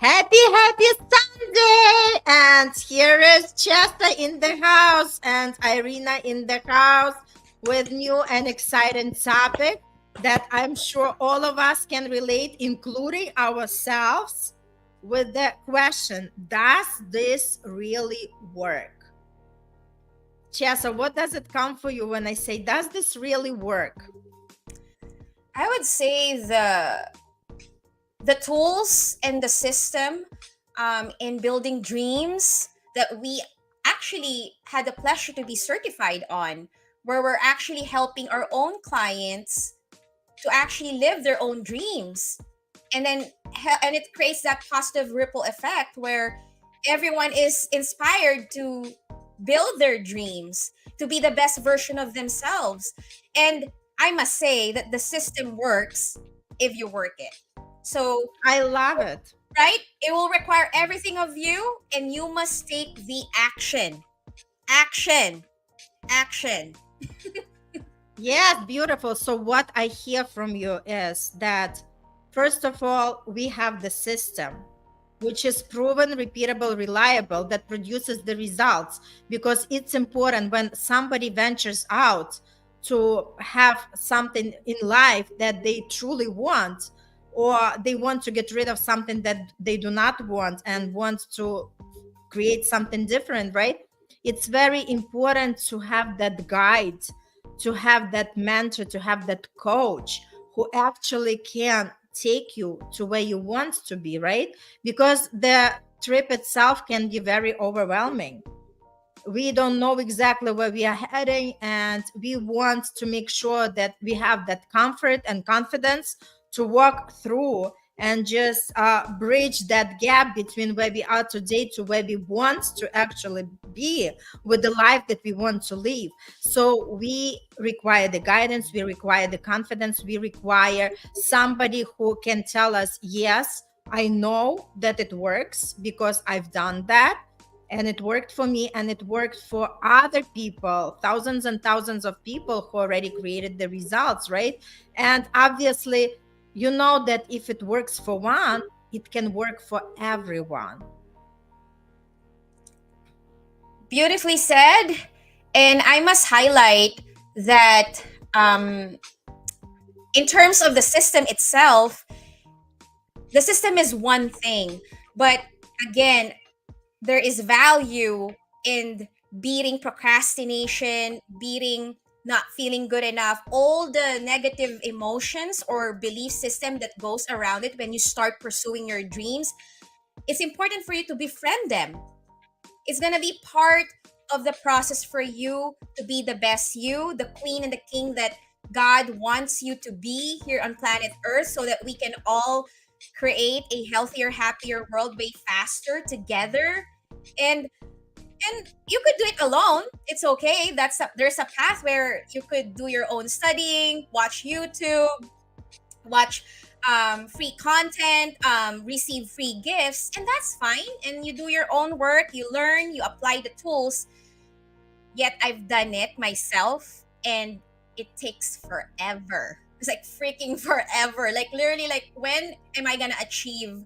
Happy Sunday! And here is Chessa in the house and Irina in the house with new and exciting topic that I'm sure all of us can relate, including ourselves, with the question, does this really work? Chessa, what does it come for you when I say, does this really work? I would say the tools and the system in building dreams that we actually had the pleasure to be certified on, where we're actually helping our own clients to actually live their own dreams, and and it creates that positive ripple effect where everyone is inspired to build their dreams, to be the best version of themselves. And I must say that the system works if you work it. So, I love it. right? It will require everything of you, and you must take the action. Action. Action. Yes, beautiful. So, what I hear from you is that, first of all, we have the system, which is proven, repeatable, reliable, that produces the results. Because it's important when somebody ventures out to have something in life that they truly want, or they want to get rid of something that they do not want and want to create something different, right? It's very important to have that guide, to have that mentor, to have that coach who actually can take you to where you want to be, right? Because the trip itself can be very overwhelming. We don't know exactly where we are heading, and we want to make sure that we have that comfort and confidence to walk through and just bridge that gap between where we are today to where we want to actually be with the life that we want to live. So we require the guidance, we require the confidence, we require somebody who can tell us, yes, I know that it works because I've done that, and it worked for me, and it worked for other people, thousands and thousands of people who already created the results, right? And obviously, you know that if it works for one, it can work for everyone. Beautifully said. And I must highlight that in terms of the system itself, the system is one thing. But again, there is value in beating procrastination, beating not feeling good enough, all the negative emotions or belief system that goes around it when you start pursuing your dreams. It's important for you to befriend them. It's going to be part of the process for you to be the best you, the queen and the king that God wants you to be here on planet Earth, so that we can all create a healthier, happier world way faster together. And you could do it alone. It's okay. There's a path where you could do your own studying, watch YouTube, watch free content, receive free gifts, and that's fine. And you do your own work, you learn, you apply the tools. Yet I've done it myself, and it takes forever. It's like freaking forever. Like literally, like when am I gonna achieve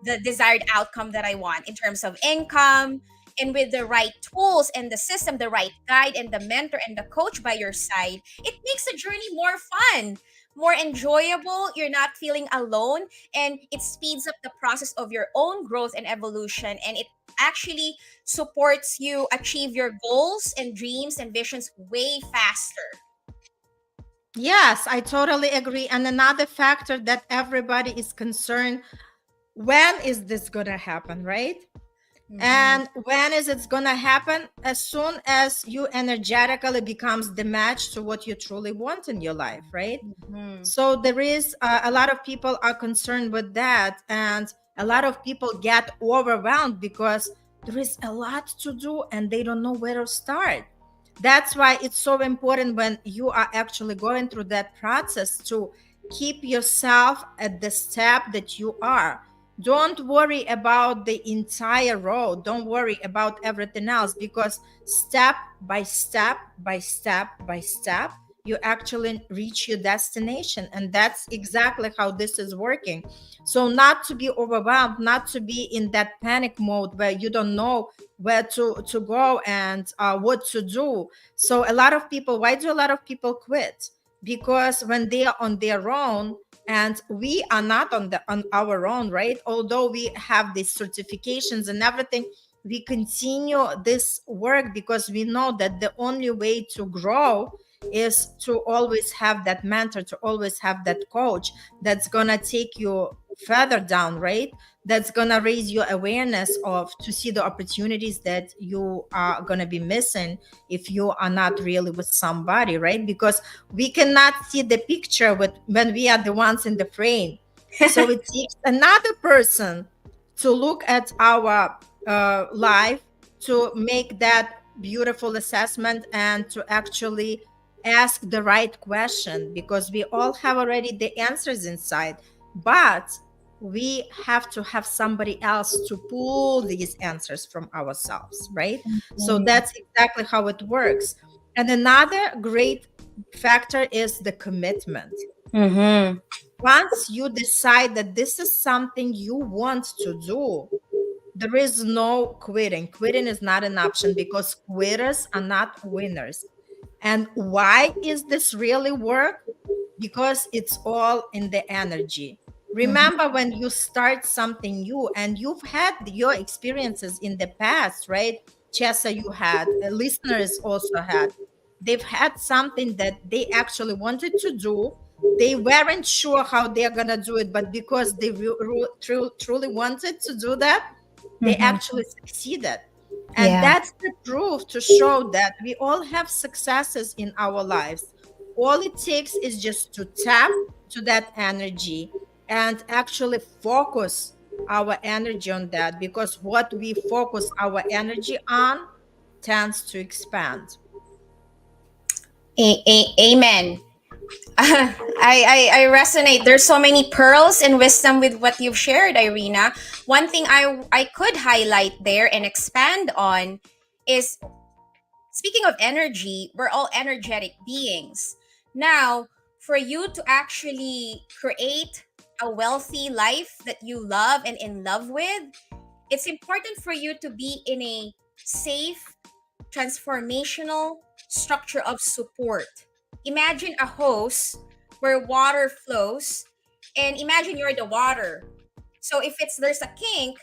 the desired outcome that I want in terms of income? And with the right tools and the system, the right guide and the mentor and the coach by your side, it makes the journey more fun, more enjoyable. You're not feeling alone, and it speeds up the process of your own growth and evolution. And it actually supports you achieve your goals and dreams and visions way faster. Yes, I totally agree. And another factor that everybody is concerned, when is this going to happen, right? And when is it going to happen? As soon as you energetically becomes the match to what you truly want in your life, right? So there is a lot of people are concerned with that, and a lot of people get overwhelmed because there is a lot to do and they don't know where to start. That's why it's so important when you are actually going through that process to keep yourself at the step that you are. Don't worry about the entire road. Don't worry about everything else, because step by step by step by step, you actually reach your destination. And that's exactly how this is working. So not to be overwhelmed, not to be in that panic mode where you don't know where to go and what to do. So a lot of people, why do a lot of people quit? Because when they are on their own, and we are not on our own, right? Although we have these certifications and everything, we continue this work because we know that the only way to grow is to always have that mentor, to always have that coach that's gonna take you further down, right? That's gonna raise your awareness of to see the opportunities that you are gonna be missing if you are not really with somebody, right? Because we cannot see the picture with when we are the ones in the frame. So it takes another person to look at our life, to make that beautiful assessment and to actually ask the right question, because we all have already the answers inside, but we have to have somebody else to pull these answers from ourselves, right? So that's exactly how it works. And another great factor is the commitment. Mm-hmm. Once you decide that this is something you want to do, there is no quitting. Quitting is not an option, because quitters are not winners. And why is this really work? Because it's all in the energy. Remember, when you start something new, and you've had your experiences in the past, right? Chessa, you had, listeners also had. They've had something that they actually wanted to do. They weren't sure how they're going to do it, but because they truly wanted to do that, they Mm-hmm. actually succeeded. And Yeah. that's the proof to show that we all have successes in our lives. All it takes is just to tap to that energy and actually focus our energy on that, because what we focus our energy on tends to expand. Amen. I resonate. There's so many pearls and wisdom with what you've shared, Irina. One thing I could highlight there and expand on is, speaking of energy, we're all energetic beings. Now, for you to actually create a wealthy life that you love and in love with, it's important for you to be in a safe, transformational structure of support. Imagine a hose where water flows, and imagine you're the water. So if it's there's a kink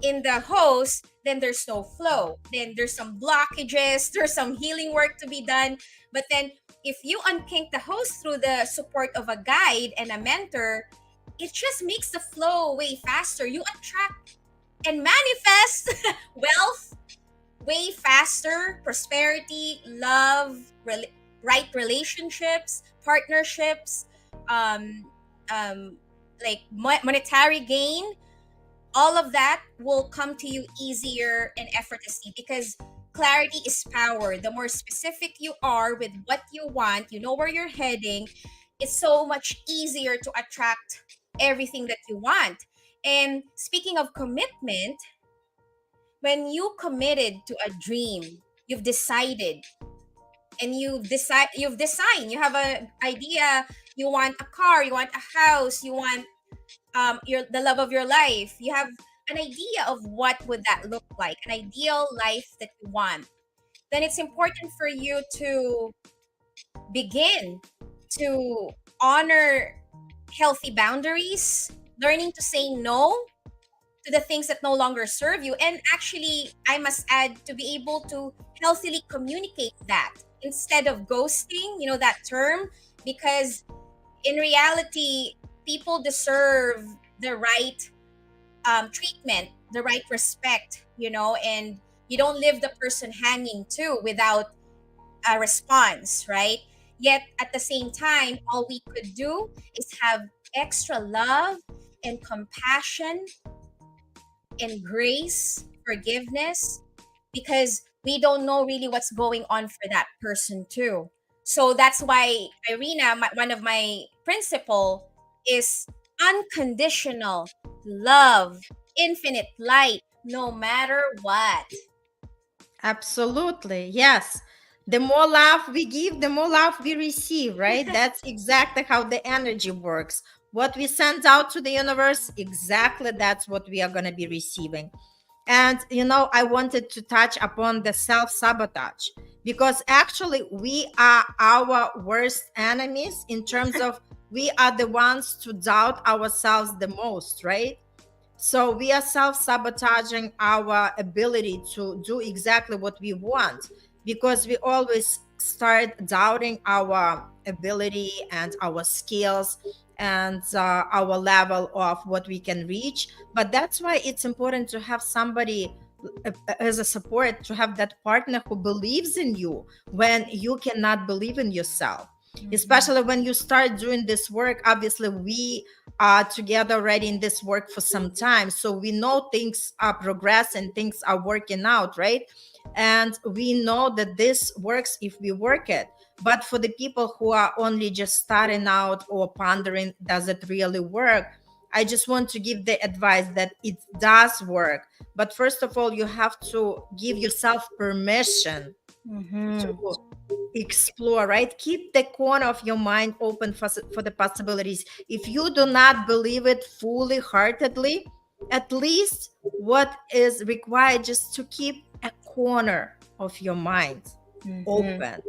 in the hose, then there's no flow. Then there's some blockages, there's some healing work to be done. But then if you unkink the hose through the support of a guide and a mentor, it just makes the flow way faster. You attract and manifest wealth way faster, prosperity, love, right relationships, partnerships, um, like monetary gain. All of that will come to you easier and effortlessly, because clarity is power. The more specific you are with what you want, you know where you're heading, it's so much easier to attract everything that you want. And speaking of commitment, when you committed to a dream, you've decided, and you've designed, you have an idea, you want a car, you want a house, you want the love of your life, you have an idea of what would that look like, an ideal life that you want, then it's important for you to begin to honor healthy boundaries, learning to say no to the things that no longer serve you. And actually, I must add, to be able to healthily communicate that instead of ghosting, you know, that term, because in reality, people deserve the right treatment, the right respect, you know, and you don't leave the person hanging too without a response, right? Yet at the same time, all we could do is have extra love and compassion and grace, forgiveness, because we don't know really what's going on for that person too. So that's why Irina, one of my principle is unconditional love, infinite light, no matter what. Absolutely. Yes. The more love we give, the more love we receive, right? That's exactly how the energy works. What we send out to the universe, exactly that's what we are going to be receiving. And, I wanted to touch upon the self sabotage because actually we are our worst enemies in terms of we are the ones to doubt ourselves the most, right? So we are self sabotaging our ability to do exactly what we want because we always start doubting our ability and our skills and our level of what we can reach. But that's why it's important to have somebody as a support, to have that partner who believes in you when you cannot believe in yourself. Mhm. Especially when you start doing this work, obviously, we are together already in this work for some time, so we know things are progressing, things are working out, right? And we know that this works if we work it. But for the people who are only just starting out or pondering, does it really work? I just want to give the advice that it does work. But first of all, you have to give yourself permission Mhm. to explore, right? Keep the corner of your mind open for the possibilities. If you do not believe it fully heartedly, at least what is required just to keep a corner of your mind Mhm. open,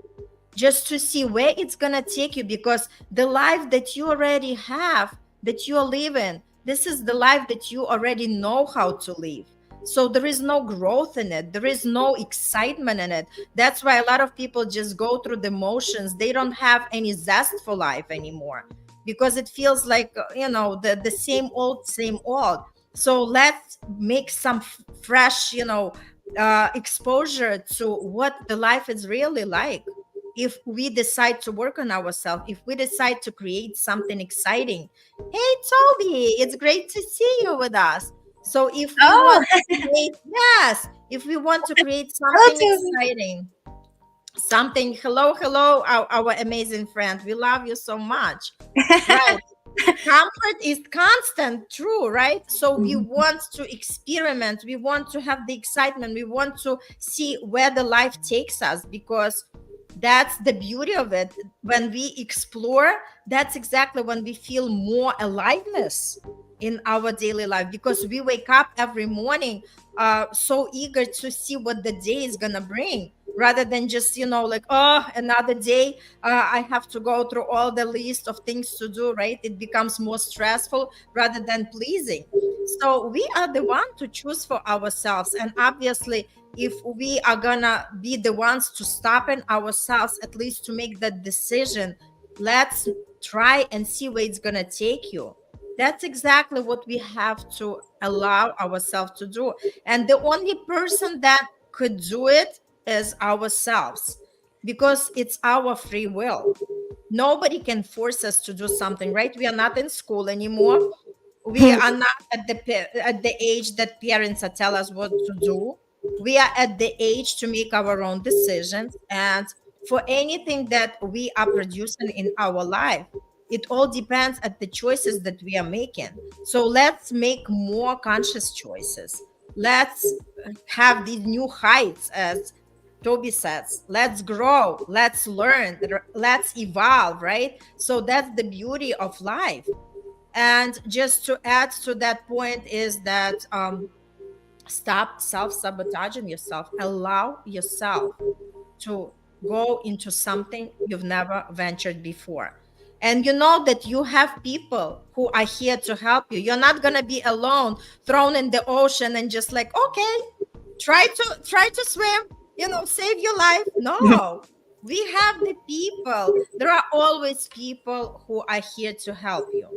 just to see where it's going to take you, because the life that you already have, that you're living, this is the life that you already know how to live. So there is no growth in it, there is no excitement in it. That's why a lot of people just go through the motions. They don't have any zest for life anymore because it feels like the same old. So let's make some fresh exposure to what the life is really like. If we decide to work on ourselves, if we decide to create something exciting. Hey, Toby, it's great to see you with us. So if we Oh, want to create, yes, if we want to create hello, something Toby. exciting, something, hello, our amazing friend, we love you so much. Right. Comfort is constant, true, right? So we Mhm. want to experiment, we want to have the excitement, we want to see where the life takes us, because that's the beauty of it. When we explore, that's exactly when we feel more aliveness in our daily life, because we wake up every morning so eager to see what the day is gonna bring, rather than just like, oh, another day, I have to go through all the list of things to do, right? It becomes more stressful rather than pleasing. So we are the one to choose for ourselves. And obviously, if we are gonna be the ones to stop in ourselves, at least to make that decision, let's try and see where it's gonna take you. That's exactly what we have to allow ourselves to do. And the only person that could do it is ourselves, because it's our free will. Nobody can force us to do something, right? We are not in school anymore. We are not at the age that parents are tell us what to do. We are at the age to make our own decisions, and for anything that we are producing in our life, it all depends at the choices that we are making. So let's make more conscious choices. Let's have these new heights, as Toby says. Let's grow, let's learn, let's evolve, right? So that's the beauty of life. And just to add to that point is that stop self-sabotaging yourself. Allow yourself to go into something you've never ventured before. And you know that you have people who are here to help you. You're not going to be alone, thrown in the ocean and just like, okay, try to swim, save your life. No. We have the people. There are always people who are here to help you.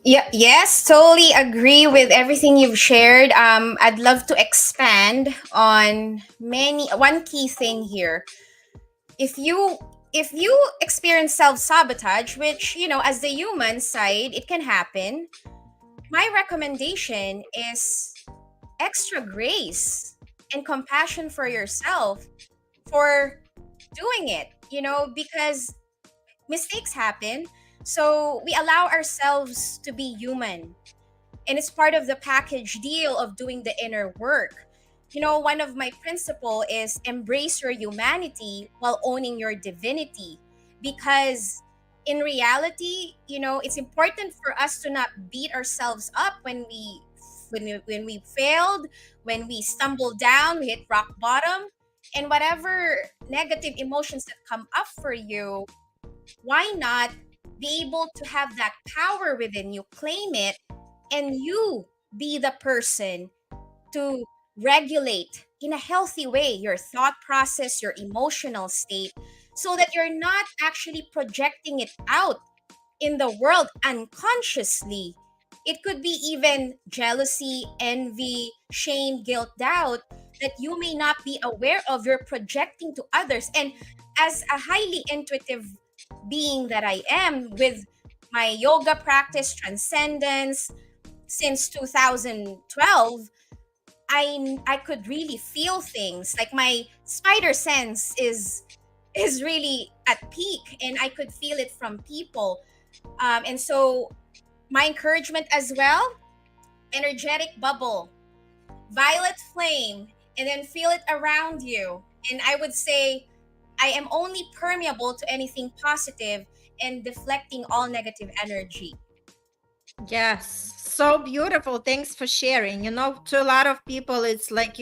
Yeah, yes, totally agree with everything you've shared. I'd love to expand on one key thing here. If you if you experience self-sabotage, which, as the human side, it can happen, my recommendation is extra grace and compassion for yourself for doing it, because mistakes happen. So we allow ourselves to be human. And it's part of the package deal of doing the inner work. One of my principle is embrace your humanity while owning your divinity. Because in reality, it's important for us to not beat ourselves up when we failed, when we stumble down, we hit rock bottom, and whatever negative emotions that come up for you, why not be able to have that power within you, claim it, and you be the person to regulate in a healthy way your thought process, your emotional state, so that you're not actually projecting it out in the world unconsciously. It could be even jealousy, envy, shame, guilt, doubt that you may not be aware of, you're projecting to others. And as a highly intuitive being that I am, with my yoga practice, transcendence, since 2012, I could really feel things. Like my spider sense is really at peak, and I could feel it from people. And so my encouragement as well: energetic bubble, violet flame, and then feel it around you. And I would say I am only permeable to anything positive and deflecting all negative energy. Yes, so beautiful. Thanks for sharing. To a lot of people, it's like,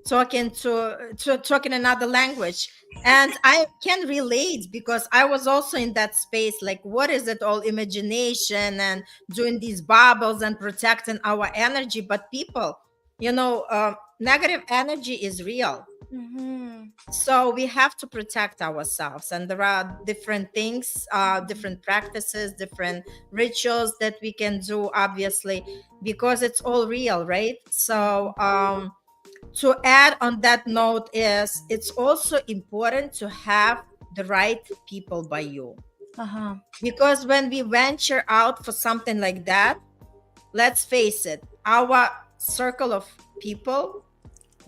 talking to talking another language. And I can relate because I was also in that space. Like, what is it all imagination and doing these bubbles and protecting our energy? But people, negative energy is real. Mm-hmm. So we have to protect ourselves, and there are different things, different practices, different rituals that we can do, obviously, because it's all real, right? So to add on that note is it's also important to have the right people by you, Uh-huh. because when we venture out for something like that, let's face it, our circle of people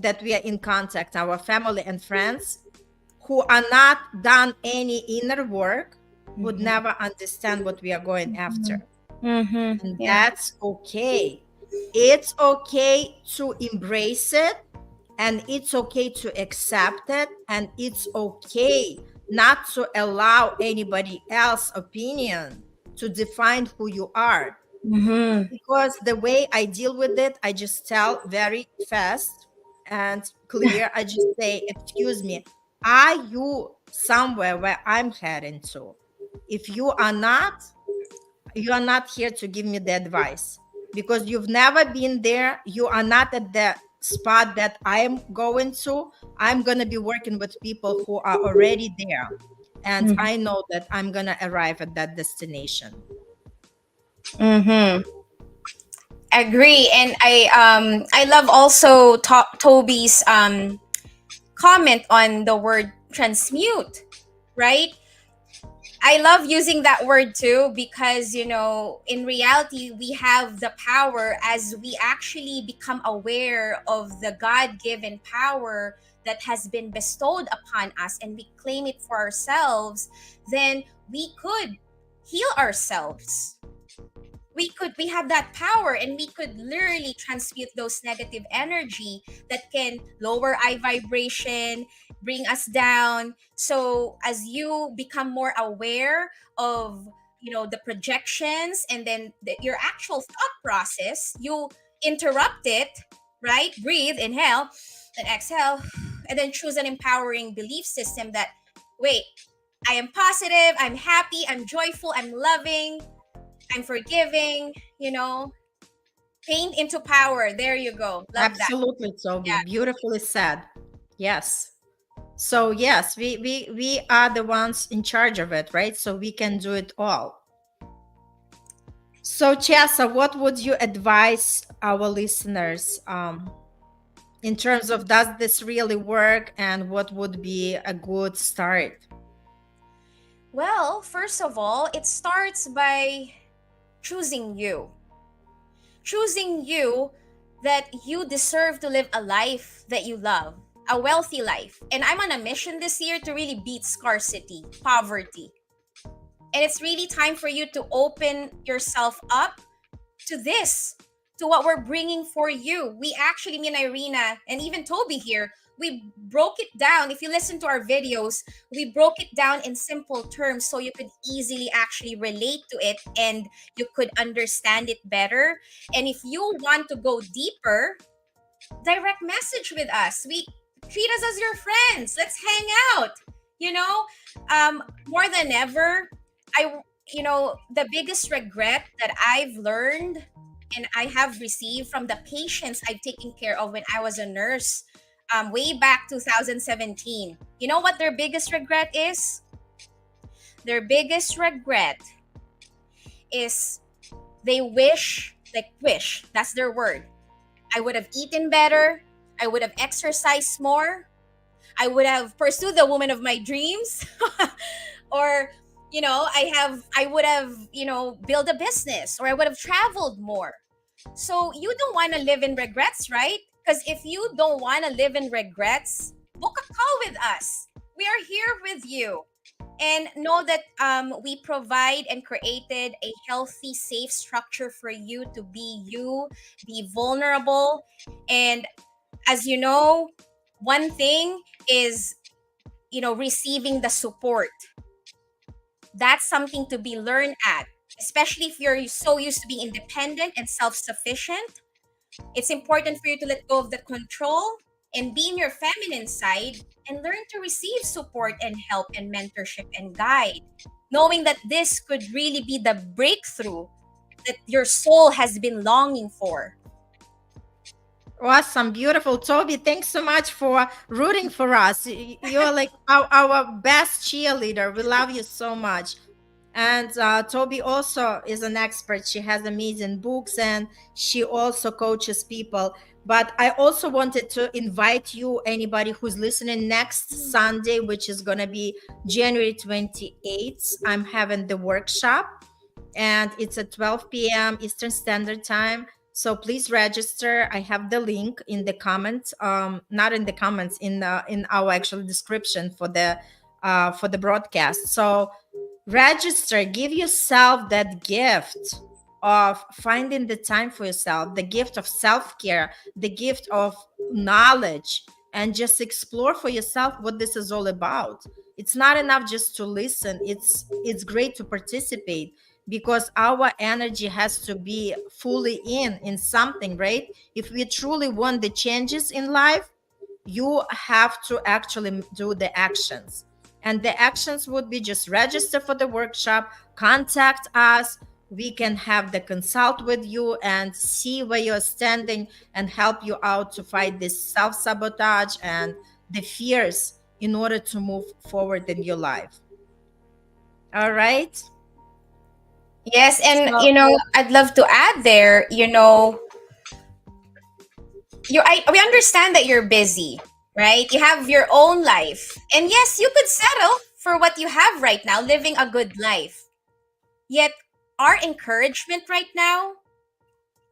that we are in contact, our family and friends who are not done any inner work, would Mm-hmm. never understand what we are going after. Mm-hmm. And Yeah. that's okay. It's okay to embrace it, and it's okay to accept it, and it's okay not to allow anybody else's opinion to define who you are. Mm-hmm. Because the way I deal with it, I just tell very fast and clear. I just say, excuse me, are you somewhere where I'm heading to? If you are not, you are not here to give me the advice, because you've never been there. You are not at the spot that I'm going to. I'm going to be working with people who are already there. And I know that I'm going to arrive at that destination. Mm-hmm. Agree. And I love also Toby's comment on the word transmute, right? I love using that word too, because in reality we have the power as we actually become aware of the God-given power that has been bestowed upon us, and we claim it for ourselves. Then we could heal ourselves. We have that power, and we could literally transmute those negative energy that can lower eye vibration, bring us down. So as you become more aware of the projections, and then your actual thought process, you interrupt it, right? Breathe, inhale, and exhale, and then choose an empowering belief system that, wait, I am positive, I'm happy, I'm joyful, I'm loving, I'm forgiving, paint into power. There you go. Love that. Absolutely, Toby. Yeah. Beautifully said. Yes. So yes, we are the ones in charge of it, right? So we can do it all. So Chessa, what would you advise our listeners in terms of, does this really work, and what would be a good start? Well, first of all, it starts by choosing you. Choosing you, that you deserve to live a life that you love, a wealthy life. And I'm on a mission this year to really beat scarcity, poverty. And it's really time for you to open yourself up to this. to what we're bringing for you. We actually, me and Irina, and even Toby here, we broke it down. If you listen to our videos, we broke it down in simple terms so you could easily actually relate to it and you could understand it better. And if you want to go deeper, direct message with us. We treat us as your friends. Let's hang out. You know, more than ever, the biggest regret that I've learned and I have received from the patients I've taken care of when I was a nurse, way back 2017. You know what their biggest regret is? Their biggest regret is wish, that's their word. I would have eaten better. I would have exercised more. I would have pursued the woman of my dreams. Or, I would have, built a business, or I would have traveled more. So you don't want to live in regrets, right? Because if you don't want to live in regrets, book a call with us. We are here with you. And know that we provide and created a healthy, safe structure for you to be vulnerable. And as you know, one thing is, receiving the support. That's something to be learned at, especially if you're so used to being independent and self-sufficient. It's important for you to let go of the control and be in your feminine side and learn to receive support and help and mentorship and guide, knowing that this could really be the breakthrough that your soul has been longing for. Awesome, beautiful. Toby, thanks so much for rooting for us. You're like our best cheerleader. We love you so much. And Toby also is an expert. She has amazing books and she also coaches people. But I also wanted to invite you, anybody who's listening, next Sunday, which is going to be January 28th. I'm having the workshop and it's at 12 p.m. Eastern Standard Time. So please register. I have the link in the comments, not in the comments, in our actual description for the broadcast. So register, give yourself that gift of finding the time for yourself, the gift of self-care, the gift of knowledge, and just explore for yourself what this is all about. It's not enough just to listen. It's great to participate, because our energy has to be fully in something, right? If we truly want the changes in life, you have to actually do the actions. And the actions would be just register for the workshop, contact us. We can have the consult with you and see where you're standing and help you out to fight this self-sabotage and the fears in order to move forward in your life. All right. Yes, and So, I'd love to add there, we understand that you're busy, right? You have your own life. And yes, you could settle for what you have right now, living a good life. Yet our encouragement right now,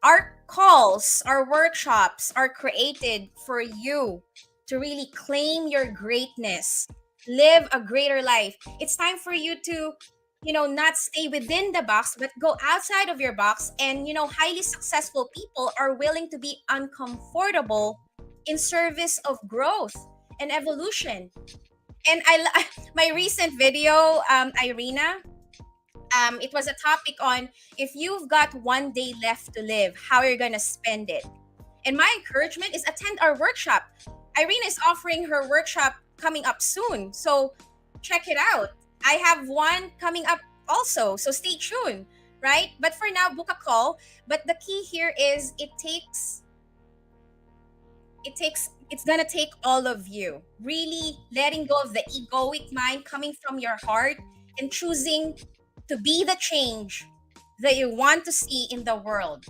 our calls, our workshops are created for you to really claim your greatness, live a greater life. It's time for you to, not stay within the box, but go outside of your box. And, highly successful people are willing to be uncomfortable in service of growth and evolution. And my recent video, Irina, it was a topic on, if you've got one day left to live, how you're gonna spend it. And my encouragement is attend our workshop. Irina is offering her workshop coming up soon, so check it out. I have one coming up also, so stay tuned, right? But for now, book a call. But the key here is it's gonna take all of you really letting go of the egoic mind, coming from your heart and choosing to be the change that you want to see in the world.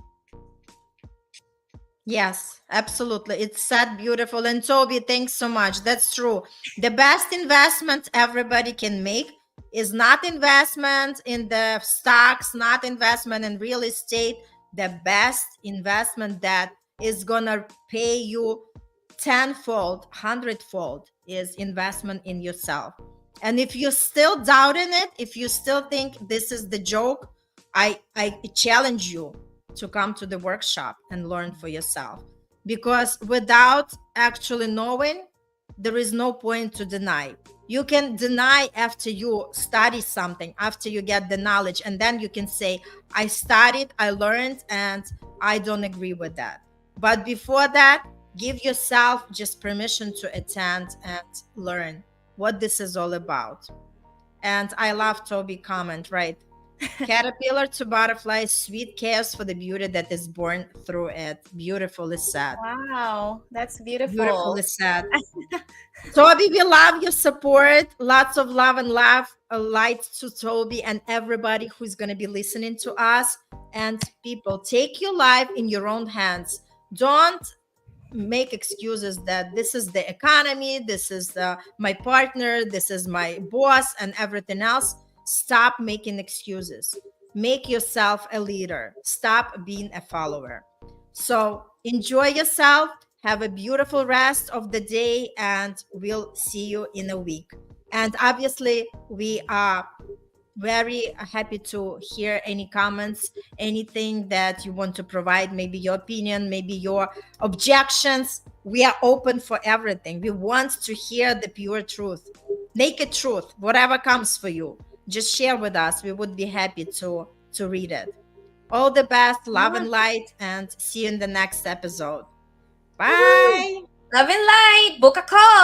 yes, absolutely. It's said beautiful. And Toby, thanks so much. That's true. The best investment everybody can make is not investment in the stocks, not investment in real estate. The best investment that is gonna pay you tenfold, hundredfold is investment in yourself. And if you're still doubting it, if you still think this is the joke, I challenge you to come to the workshop and learn for yourself. Because without actually knowing, there is no point to deny. You can deny after you study something, after you get the knowledge, and then you can say, I studied, I learned, and I don't agree with that. But before that, give yourself just permission to attend and learn what this is all about. And I love Toby comment, right? Caterpillar to butterfly, sweet chaos for the beauty that is born through it. Beautifully said. Wow, that's Beautifully beautiful. said. Toby, we love your support. Lots of love and laugh, light to Toby and everybody who's going to be listening to us. And people, take your life in your own hands. Don't make excuses that this is the economy, this is my partner, this is my boss, and everything else. Stop making excuses. Make yourself a leader. Stop being a follower. So enjoy yourself. Have a beautiful rest of the day, and we'll see you in a week. And obviously, we are very happy to hear any comments, anything that you want to provide, maybe your opinion, maybe your objections. We are open for everything. We want to hear the pure truth, naked truth, whatever comes for you. Just share with us. We would be happy to read it. All the best, love and light, and see you in the next episode. Bye. Love and light. Book a call.